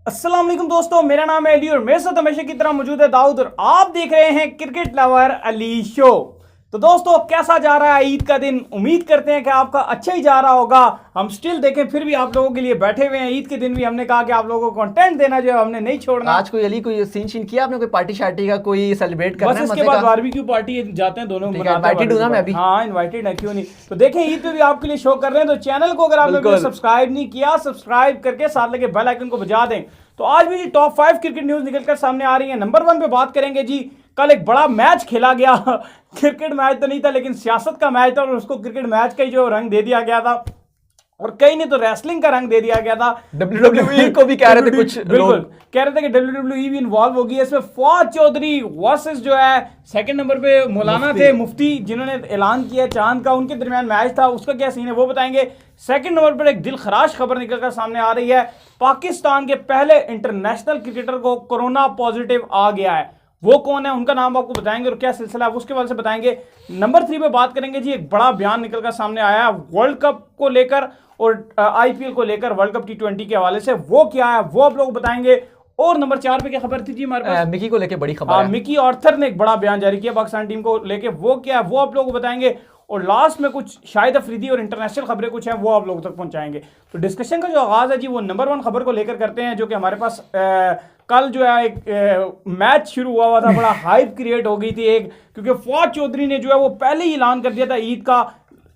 अस्सलाम वालेकुम दोस्तों, मेरा नाम है अली और मेरे साथ हमेशा की तरह मौजूद है दाऊद और आप देख रहे हैं क्रिकेट लवर अली शो। तो दोस्तों, कैसा जा रहा है ईद का दिन? उम्मीद करते हैं कि आपका अच्छा ही जा रहा होगा। हम स्टिल देखें फिर भी आप लोगों के लिए बैठे हुए हैं। ईद के दिन भी हमने कहा कि आप लोगों को कंटेंट देना जो है हमने नहीं छोड़ना। आज कोई अली कोई सीन शीन किया आपने? कोई पार्टी शार्टी का कोई सेलिब्रेट करना बस है? इसके बाद बारबेक्यू पार्टी जाते हैं दोनों। इनवाइटेड हूं ना मैं अभी। हाँ, इनवाइटेड है, क्यों नहीं। तो देखें ईद पे भी आपके लिए शो कर रहे हैं, तो चैनल को अगर आप लोगों ने सब्सक्राइब नहीं किया, सब्सक्राइब करके साथ लगे बेल आइकन को बजा दें। तो आज भी जी टॉप 5 क्रिकेट न्यूज निकलकर सामने आ रही है। नंबर 1 पे बात करेंगे जी, कल एक बड़ा मैच खेला गया क्रिकेट मैच तो नहीं था लेकिन सियासत का मैच था और उसको क्रिकेट मैच का ही जो रंग दे दिया गया था और कई ने तो रेसलिंग का रंग दे दिया गया था। WWE को भी कह रहे थे कुछ बिल्कुल कह रहे थे कि WWE भी इन्वॉल्व होगी इसमें। फवाद चौधरी वर्सेस जो है सेकंड नंबर पे मौलाना थे मुफ्ती, जिन्होंने ऐलान किया चांद का, उनके दरमियान मैच था। उसका क्या सीन है वो बताएंगे। सेकंड नंबर पर एक दिल खराश खबर निकलकर सामने आ रही है। पाकिस्तान के पहले इंटरनेशनल क्रिकेटर को कोरोना पॉजिटिव आ गया है। वो कौन है, उनका नाम आपको बताएंगे और क्या सिलसिला है उसके बारे में बताएंगे। नंबर 3 पे बात करेंगे जी, एक बड़ा बयान निकलकर सामने आया है वर्ल्ड कप को लेकर और IPL को लेकर, वर्ल्ड कप T20 के हवाले से। वो क्या है वो आप लोग बताएंगे। और नंबर 4 पे क्या खबर थी जी हमारे पास? मिकी को लेके बड़ी खबर है। मिकी ऑर्थर ने एक बड़ा बयान जारी किया पाकिस्तान टीम को लेके। वो क्या है वो आप लोग को बताएंगे। और लास्ट में कुछ शाहिद अफरीदी और इंटरनेशनल खबरें कुछ हैं वो आप लोगों तक पहुंचाएंगे। तो डिस्कशन का जो आगाज है जी वो नंबर 1 खबर को लेकर करते हैं, जो कि हमारे पास कल जो है एक मैच शुरू हुआ था। बड़ा हाइप क्रिएट हो गई थी एक, क्योंकि फवाद चौधरी ने जो है वो पहले ही ऐलान कर दिया था ईद का।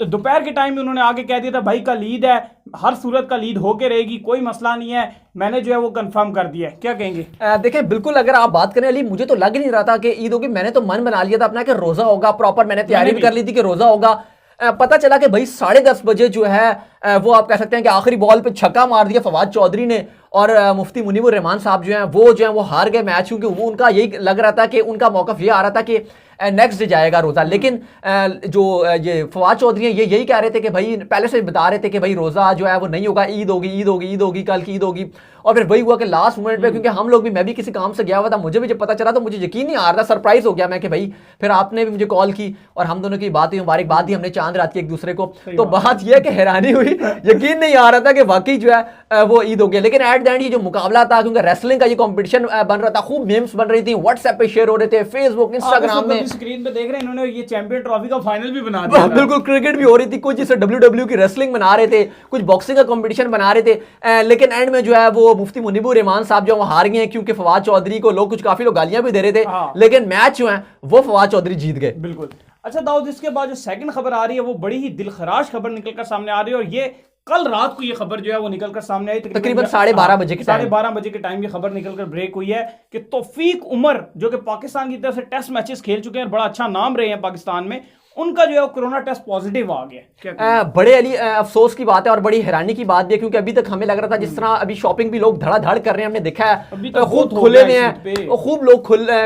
दोपहर के टाइम में उन्होंने आगे कह दिया था भाई कल ईद है, हर सूरत कल ईद होके रहेगी, कोई मसला नहीं है, मैंने जो है वो कंफर्म कर दिया है। क्या कहेंगे? देखिए बिल्कुल, अगर आप बात करें अली, मुझे तो लग नहीं रहा था कि ईद होगी। मैंने तो मन बना लिया था अपना कि रोजा होगा, प्रॉपर मैंने तैयारी भी कर ली थी कि रोजा होगा। पता चला कि भाई 10:30 बजे जो है वो आप कह सकते हैं कि आखिरी बॉल पे छक्का मार दिया फवाद चौधरी ने और मुफ्ती मुनीबुर रहमान साहब जो है वो हार गए मैच, क्योंकि वो उनका यही लग रहा था कि उनका मौकफ ये आ रहा था कि नेक्स्ट डे जाएगा रोजा। लेकिन जो ये फवाद चौधरी हैं ये यही कह रहे थे कि भाई पहले से बता रहे थे कि भाई रोजा जो है वो नहीं होगा, ईद होगी, ईद होगी, ईद होगी, कल की ईद होगी। और फिर वही हुआ कि लास्ट मोमेंट पे, क्योंकि हम लोग भी, मैं भी किसी काम से गया हुआ था, मुझे भी जब पता चला तो मुझे यकीन नहीं आ रहा था, सरप्राइज हो गया मैं कि भाई। फिर आपने भी मुझे कॉल की और हम दोनों की बात हुई, मुबारकबाद दी हमने चांद रात की एक दूसरे को। तो बात यह है कि हैरानी हुई, यकीन नहीं आ रहा था कि वाकई जो है वो ईद हो गया। लेकिन एट द एंड ये जो मुकाबला था, क्योंकि रेसलिंग का ये कॉम्पिटिशन बन रहा था, खूब मेम्स बन रही थी, व्हाट्सएप पे शेयर हो रहे थे, फेसबुक, इंस्टाग्राम में। स्क्रीन पे देख रहे हैं इन्होंने ये चैंपियन ट्रॉफी का फाइनल भी बना दिया। बिल्कुल, क्रिकेट भी हो रही थी, कुछ जिसे WWE की रेसलिंग बना रहे थे, कुछ बॉक्सिंग का कंपटीशन बना रहे थे। लेकिन एंड में जो है वो मुफ्ती मुनीबुर रहमान साहब जो हार गए, क्योंकि फवाद चौधरी को लोग काफी लोग गालियां भी दे रहे थे। लेकिन मैच जो है वो फवाद चौधरी जीत गए। बिल्कुल। अच्छा दाऊद, इसके बाद जो सेकंड खबर आ रही है वो बड़ी ही दिलखराश खबर निकलकर सामने आ रही है और ये कल रात को ये खबर जो है वो निकलकर सामने आई। तकरीबन 12:30 बजे के 12:30 बजे के टाइम ये खबर निकलकर ब्रेक हुई है कि तौफीक उमर, जो कि पाकिस्तान की तरफ से टेस्ट मैचेस खेल चुके हैं, बड़ा अच्छा नाम रहे हैं पाकिस्तान में, उनका जो है कोरोना टेस्ट पॉजिटिव आ गया। बड़े अली अफसोस की बात है और बड़ी हैरानी की बात भी है, क्योंकि अभी तक हमें लग रहा था जिस तरह अभी शॉपिंग भी लोग धड़ाधड़ कर रहे हैं, हमने देखा है तो खूब खुले हुए हैं, खूब लोग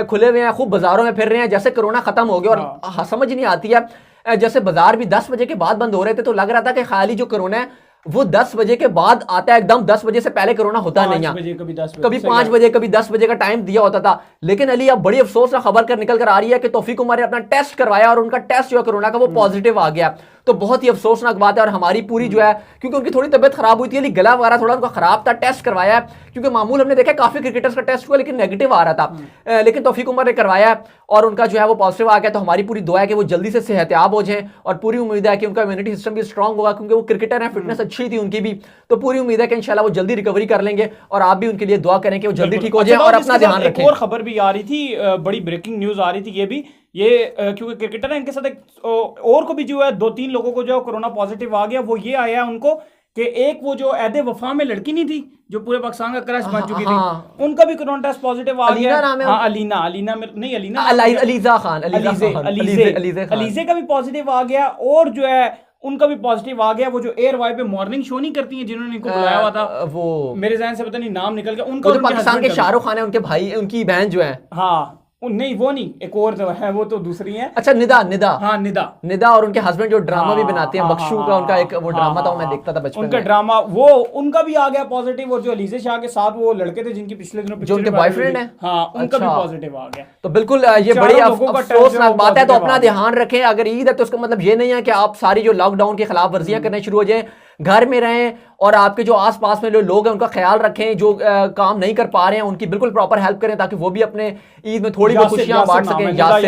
खुले हुए हैं, खूब बाजारों में फिर रहे हैं जैसे कोरोना खत्म हो गया। और समझ नहीं आती है, जैसे बाजार भी 10 बजे के बाद बंद हो रहे थे तो लग रहा था कि खाली जो कोरोना है वो 10 बजे के बाद आता है, एकदम 10 बजे से पहले कोरोना होता नहीं है। कभी 5 बजे कभी 10 बजे का टाइम दिया होता था। लेकिन अली अब बड़ी अफसोस का खबर कर निकल कर आ रही है कि तौफीक उमर ने अपना टेस्ट करवाया और उनका टेस्ट जो है कोरोना का वो पॉजिटिव आ गया। तो बहुत ही अफसोसनाक बात है। और हमारी पूरी जो है, क्योंकि उनकी थोड़ी तबियत खराब हुई थी, गला वगैरह थोड़ा उनका खराब था, टेस्ट करवाया, क्योंकि मामूल हमने देखा काफी क्रिकेटर्स का टेस्ट हुआ लेकिन नेगेटिव आ रहा था। लेकिन तौफीक उमर ने करवाया और उनका जो है वो पॉजिटिव आ गया। तो हमारी पूरी दुआ है कि वो जल्दी से सेहतयाब हो जाएं और पूरी उम्मीद है कि उनका इम्यूनिटी सिस्टम भी स्ट्रांग होगा, क्योंकि वो क्रिकेटर है, फिटनेस अच्छी थी उनकी भी। तो पूरी उम्मीद है कि इंशाल्लाह वो जल्दी रिकवरी कर लेंगे और आप भी उनके लिए दुआ करें कि वो जल्दी ठीक हो जाए और अपना ध्यान रखें। एक और खबर भी आ रही थी, बड़ी ब्रेकिंग न्यूज आ रही थी ये क्योंकि क्रिकेटर है, इनके साथ एक और को भी जो है 2-3 लोगों को जो कोरोना पॉजिटिव आ गया। वो ये आया है उनको कि एक वो जो ऐदे वफा में लड़की नहीं थी जो पूरे पाकिस्तान का क्रश बन चुकी थी, उनका भी कोरोना टेस्ट पॉजिटिव आ गया। अलीजे का भी पॉजिटिव आ गया और जो है उनका भी पॉजिटिव आ गया। वो जो एयर वाई पे मॉर्निंग शो नहीं करती हैं जिन्होंने इनको बुलाया हुआ था, वो मेरे ज़हन से पता नहीं नाम निकल गया उनका। पाकिस्तान के शाहरुख खान है, उनके भाई, उनकी बहन जो है। हाँ नहीं वो नहीं, एक और जो है वो तो दूसरी है। अच्छा, निदा। हाँ निदा और उनके हस्बैंड जो ड्रामा भी बनाते हैं, बख्शू का उनका एक वो ड्रामा था, मैं देखता था बचपन में, उनका ड्रामा, वो उनका भी आ गया पॉजिटिव। और जो अलीजे शाह के साथ वो लड़के थे जिनकी पिछले दिनों जो उनके बॉयफ्रेंड है, हाँ उनका भी पॉजिटिव आ गया। तो बिल्कुल ये बड़ी अफसोसनाक बात है। तो अपना ध्यान रखें। अगर ईद है तो उसका मतलब ये नहीं है कि आप सारी जो लॉकडाउन की खिलाफ वर्जियां करने शुरू हो जाएं, घर में रहें और आपके जो आसपास में जो लोग हैं उनका ख्याल रखें, जो काम नहीं कर पा रहे हैं उनकी बिल्कुल प्रॉपर हेल्प करें ताकि वो भी अपने ईद में थोड़ी बहुत खुशियां बांट सकें। निदा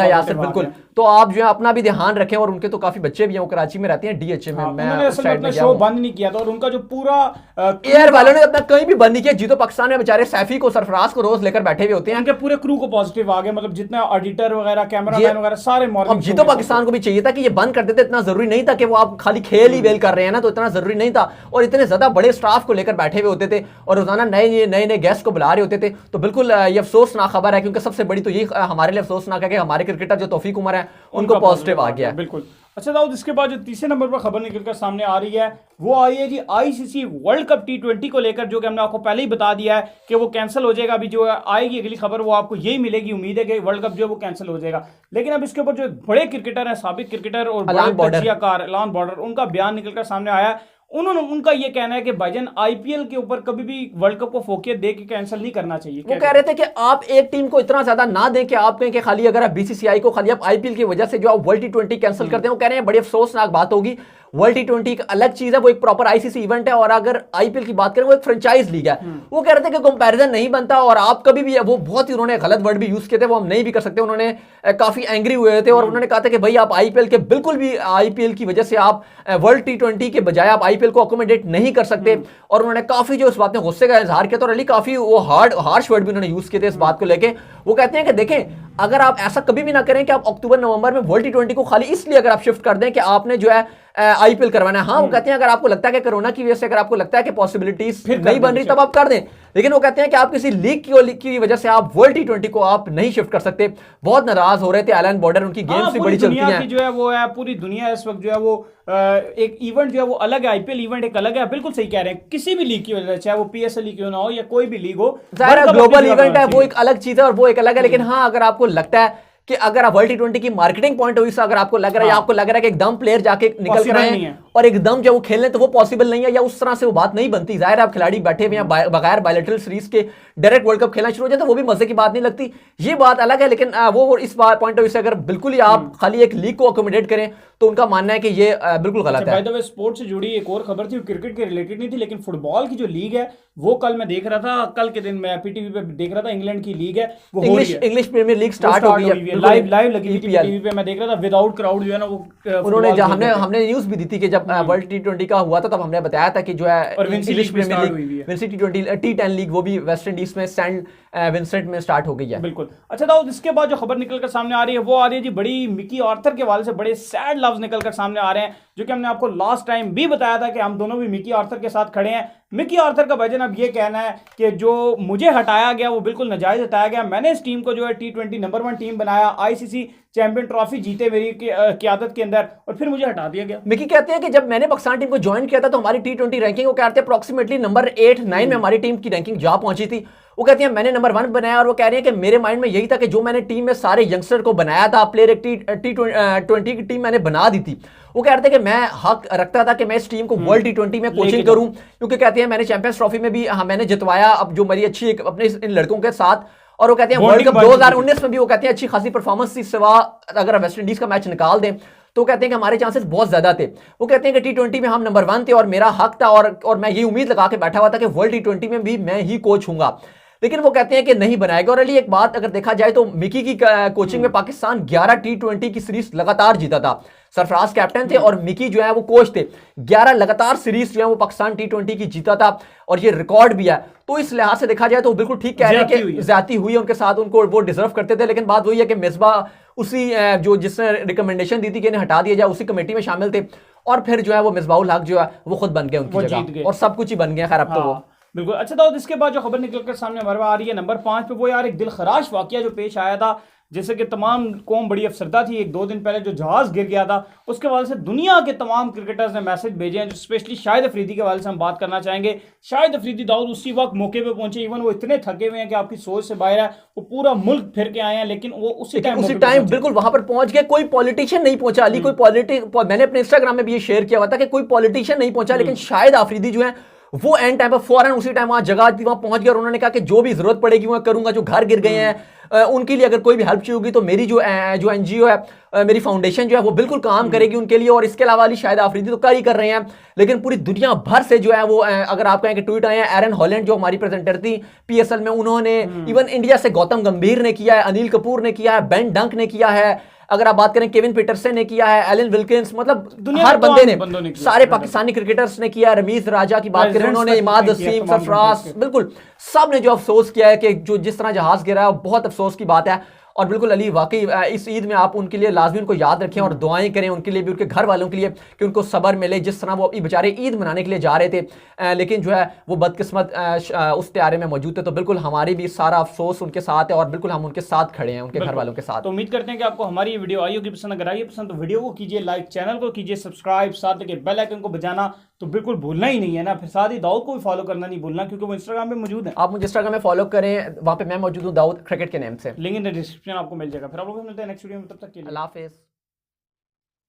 यासिर बिल्कुल, तो आप जो है अपना भी ध्यान रखें। और उनके तो काफी बच्चे भी हैं, वो कराची में रहते हैं डीएचए में। मैं अपना शो बंद नहीं किया था और उनका जो पूरा एयर वालों ने अपना कहीं भी बंद नहीं किया। जीतो पाकिस्तान में बेचारे सैफी को, सरफराज को रोज लेकर बैठे हुए होते हैं। उनके पूरे क्रू को पॉजिटिव आ गए, मतलब जितना ऑडिटर वगैरह, कैमरामैन वगैरह सारे मॉर्निंग। अब जीतो पाकिस्तान को भी चाहिए था कि ये बंद कर देते, इतना जरूरी नहीं था कि वो आप खाली खेल ही वेल कर रहे हैं ना, तो इतना जरूरी नहीं था। और इतने ज्यादा बड़े स्टाफ को लेकर बैठे हुए होते थे और रोजाना नए नए गेस्ट को बुला रहे होते थे। तो बिल्कुल ये अफसोसनाक खबर है, क्योंकि सबसे बड़ी तो ये हमारे लिए अफसोसनाक है कि हमारे क्रिकेटर जो तौफीक उमर है उनको पॉजिटिव आ गया। बिल्कुल। अच्छा दाऊद, इसके बाद जो तीसरे नंबर पर खबर निकलकर सामने आ रही है वो आई है जी आईसीसी वर्ल्ड कप T20 को लेकर, जो कि हमने आपको पहले ही बता दिया है कि वो कैंसिल हो जाएगा। अभी जो आएगी अगली खबर वो आपको यही मिलेगी, उम्मीद है कि वर्ल्ड कप जो है वो कैंसिल हो जाएगा। लेकिन अब इसके ऊपर जो बड़े क्रिकेटर हैं, साबिक क्रिकेटर और तजियाकार एलान बॉर्डर, उनका बयान निकलकर सामने आया। उनका ये कहना है कि भाईजान आईपीएल के ऊपर कभी भी वर्ल्ड कप को फोकियत दे के कैंसिल नहीं करना चाहिए। वो कह रहे थे कि आप एक टीम को इतना ज्यादा ना दें कि आप कहें कि खाली अगर आप बीसीसीआई को खाली आप आईपीएल की वजह से जो आप वर्ल्ड T20 कैंसिल करते हैं, वो कह रहे हैं बड़ी अफसोसनाक बात होगी। वर्ल्ड T20 एक अलग चीज है, वो एक प्रॉपर आईसीसी इवेंट है, और अगर आईपीएल की बात करें वो एक फ्रेंचाइज लीग है। वो कह रहे थे कि कंपैरिजन नहीं बनता, और आप कभी भी, वो बहुत ही उन्होंने गलत वर्ड भी यूज किए थे, वो हम नहीं भी कर सकते। उन्होंने काफी एंग्री हुए थे और उन्होंने कहा था कि भाई आप आईपीएल के बिल्कुल भी, आईपीएल की वजह से आप वर्ल्ड T20 के बजाय आप आईपीएल को अकोमोडेट नहीं कर सकते। और उन्होंने काफी जो इस बात में गुस्से का इजहार किया था, और अली काफी वो हार्श वर्ड भी उन्होंने यूज किए थे इस बात को लेके। वो कहते हैं कि देखें, अगर आप ऐसा कभी भी ना करें कि आप अक्टूबर नवंबर में वर्ल्ड T20 को खाली इसलिए अगर आप शिफ्ट कर दें कि आपने जो है आईपीएल करवाना है। हाँ, वो कहते हैं अगर आपको लगता है कि कोरोना की वजह से अगर आपको लगता है कि पॉसिबिलिटीज नहीं बन रही, तब आप कर दें। लेकिन वो कहते हैं कि आप किसी लीग की वजह से आप वर्ल्ड T20 को आप नहीं शिफ्ट कर सकते। बहुत नाराज हो रहे थे एलन बॉर्डर, उनकी गेम्स भी बड़ी चलती हैं जो है वो है, पूरी दुनिया इस वक्त जो है वो एक इवेंट जो है वो अलग है, आईपीएल इवेंट एक अलग है। बिल्कुल सही कह रहे हैं, किसी भी लीग की वजह से, चाहे वो पीएसएल क्यों ना हो या कोई भी लीग हो, ग्लोबल इवेंट है, वो एक अलग चीज है और वो एक अलग है। लेकिन हाँ, अगर आपको लगता है कि अगर आप वर्ल्ड T20 की मार्केटिंग पॉइंट ऑफ व्यू से अगर आपको लग रहा है, आपको लग रहा है कि एकदम प्लेयर जाके निकल कर आए हैं और एकदम जब वो खेलने, तो वो पॉसिबल नहीं है, या उस तरह से वो बात नहीं बनती। जाहिर आप खिलाड़ी बैठे हुए हैं, बगैर बायलैटरल सीरीज के डायरेक्ट वर्ल्ड कप खेलना शुरू हो जाए तो वो भी मजे की बात नहीं लगती, ये बात अलग है। लेकिन वो इस पॉइंट ऑफ व्यू से अगर बिल्कुल ही आप खाली एक लीग को अकोमोडेट करें, तो उनका मानना है कि ये बिल्कुल गलत है। बाय द वे, स्पोर्ट्स से जुड़ी एक और खबर थी, क्रिकेट के रिलेटेड नहीं थी, लेकिन फुटबॉल की जो लीग है वो कल मैं देख रहा था, कल के दिन मैं पीटीवी पे देख रहा था, इंग्लैंड की लीग है वो इंग्लिश प्रीमियर लीग स्टार्ट हो गई है, लाइव लगी थी टीवी पे, मैं देख रहा था, विदाउट क्राउड जो है ना वो उन्होंने हमने न्यूज भी दी थी कि जब वर्ल्ड T20 का हुआ था तब हमने बताया था कि जो है English premier league Vincy T10 league वो भी वेस्ट इंडीज में सेंट विंसेंट में स्टार्ट हो गई है। बिल्कुल। अच्छा दाऊद, इसके बाद जो खबर निकलकर सामने आ रही है वो आ रही है जी बड़ी मिकी आर्थर के हवाले से, बड़े सैड लफ्ज निकलकर सामने आ रहे हैं, जो कि हमने आपको लास्ट टाइम भी बताया था कि हम दोनों भी मिकी आर्थर के साथ खड़े हैं। मिकी आर्थर का भाईजान अब ये कहना है कि जो मुझे हटाया गया वो बिल्कुल नाजायज हटाया गया। मैंने इस टीम को जो है T20 नंबर 1 टीम बनाया, आईसीसी चैंपियन ट्रॉफी जीते मेरी क़यादत के अंदर, और फिर मुझे हटा दिया गया। मिकी कहते हैं कि जब मैंने पाकिस्तान टीम को ज्वाइन किया था तो हमारी T20 रैंकिंग वो कहते हैं अप्रोक्सीमेटली नंबर 8-9 में हमारी टीम की रैंकिंग जा पहुंची थी। वो कहती हैं मैंने नंबर 1 बनाया, और वो कह रहे हैं कि मेरे माइंड में यही था कि जो मैंने टीम में सारे यंगस्टर को बनाया था, प्लेयर एक T20 की टीम मैंने बना दी थी। वो कहते हैं कि मैं हक रखता था कि मैं इस टीम को वर्ल्ड T20 में कोचिंग करूं, क्योंकि कहते हैं मैंने चैंपियंस ट्रॉफी में भी मैंने जितवाया अब जो मेरी अच्छी अपने इन लड़कों के साथ। और वो कहते हैं वर्ल्ड कप 2019 में भी वो कहते हैं अच्छी खासी परफॉर्मेंस थी, सिवा अगर वेस्ट इंडीज का मैच निकाल दें तो कहते हैं कि हमारे चांसेस बहुत ज्यादा थे। वो कहते हैं कि T20 में हम नंबर 1 थे और मेरा हक था, और मैं ये उम्मीद लगा के बैठा हुआ था कि वर्ल्ड T20 में भी मैं ही कोच हूंगा। लेकिन वो कहते हैं कि नहीं बनाएगा। और अली एक बात अगर देखा जाए तो मिकी की कोचिंग में पाकिस्तान 11 T20 की सीरीज लगातार जीता था। सरफराज कैप्टन थे और मिकी जो है वो कोच थे। 11 लगातार सीरीज जो है वो पाकिस्तान T20 की जीता था, और ये रिकॉर्ड भी है। तो इस लिहाज से देखा जाए तो बिल्कुल ठीक कह रहे हैं कि ज्यादती हुई है उनके साथ, उनको वो डिजर्व करते थे। लेकिन बात वही है कि मिसबा उसी जो जिसने रिकमेंडेशन दी थी कि इन्हें हटा दिया जाए, उसी कमेटी में शामिल थे, और फिर जो है वो मिसबाउल हक जो है वो खुद बन गए उनकी जगह, और सब कुछ ही बन गया। खैर अब तो वो बिल्कुल। अच्छा दाऊद, इसके बाद जो खबर निकलकर सामने हमारे आ रही है नंबर 5 पे, वो यार एक दिलखराश वाकया जो पेश आया था, जैसे कि तमाम कौम बड़ी अफसरदा थी। 1-2 दिन पहले जो जहाज गिर गया था, उसके हवाले से दुनिया के तमाम क्रिकेटर्स ने मैसेज भेजे हैं, जो स्पेशली शाहिद अफरीदी के हवाले से हम बात करना चाहेंगे। शाहिद अफरीदी दाऊद उसी वक्त मौके पे पहुंचे, इवन वो इतने थके हुए हैं कि आपकी सोच से बाहर है, वो पूरा मुल्क फिर के आए हैं, लेकिन वो उसी टाइम बिल्कुल वहां पर पहुंच गए। कोई पॉलिटिशियन नहीं पहुंचा अली, कोई मैंने अपने इंस्टाग्राम में भी ये शेयर किया हुआ था कि कोई पॉलिटिशियन नहीं पहुंचा, लेकिन शाहिद अफरीदी जो है वो एंड टाइम पर फौरन उसी टाइम वहां जगह थी, वहां पहुंच गया, और उन्होंने कहा कि जो भी जरूरत पड़ेगी वहां करूंगा। जो घर गिर गए हैं, उनके लिए अगर कोई भी हेल्प चाहिए होगी तो मेरी जो एनजीओ है, मेरी फाउंडेशन जो है वो बिल्कुल काम करेगी उनके लिए। और इसके अलावा अली शाहिद आफरीदी तो कर ही कर रहे हैं, लेकिन पूरी दुनिया भर से जो है वो अगर आप कहें कि ट्वीट आए हैं, एरन हॉलैंड जो हमारी प्रेजेंटर थी पीएसएल में, उन्होंने इवन इंडिया से गौतम गंभीर ने किया है, अनिल कपूर ने किया है, बेन डंक ने किया है, अगर आप बात करें केविन पीटरसन ने किया है, एलन विल्किंस, मतलब हर बंदे ने सारे पाकिस्तानी क्रिकेटर्स ने किया, रमीज राजा की बात करें उन्होंने, इमाद वसीम, सरफराज, बिल्कुल सब ने जो अफसोस किया है कि जो जिस तरह जहाज गिरा है, बहुत अफसोस की बात है। और बिल्कुल अली वाकई इस ईद में आप उनके लिए लाजमी उनको याद रखें और दुआएं करें उनके लिए भी, उनके घर वालों के लिए, कि उनको सब्र मिले। जिस तरह वो अपनी बेचारे ईद मनाने के लिए जा रहे थे, लेकिन जो है वो बदकिस्मत उस त्यारे में मौजूद थे। तो बिल्कुल हमारी भी सारा अफसोस उनके साथ है और बिल्कुल हम उनके साथ खड़े हैं, उनके घर वालों के साथ। तो उम्मीद करते हैं कि आपको हमारी ये वीडियो आई होगी पसंद। अगर आई पसंद तो वीडियो को कीजिए लाइक, चैनल को कीजिए सब्सक्राइब, साथ लेके बेल आइकन को बजाना तो बिल्कुल भूलना ही नहीं है ना। फिर साथ ही दाऊद को भी फॉलो करना नहीं भूलना, क्योंकि वो इंस्टाग्राम पे मौजूद है। आप मुझे इंस्टाग्राम में फॉलो करें, वहां पे मैं मौजूद हूँ दाऊद क्रिकेट के नेम से। लिंक इन द डिस्क्रिप्शन आपको मिल जाएगा। फिर आप लोग मिलते हैं नेक्स्ट वीडियो में, तब तक के लिए अल्लाह हाफिज़।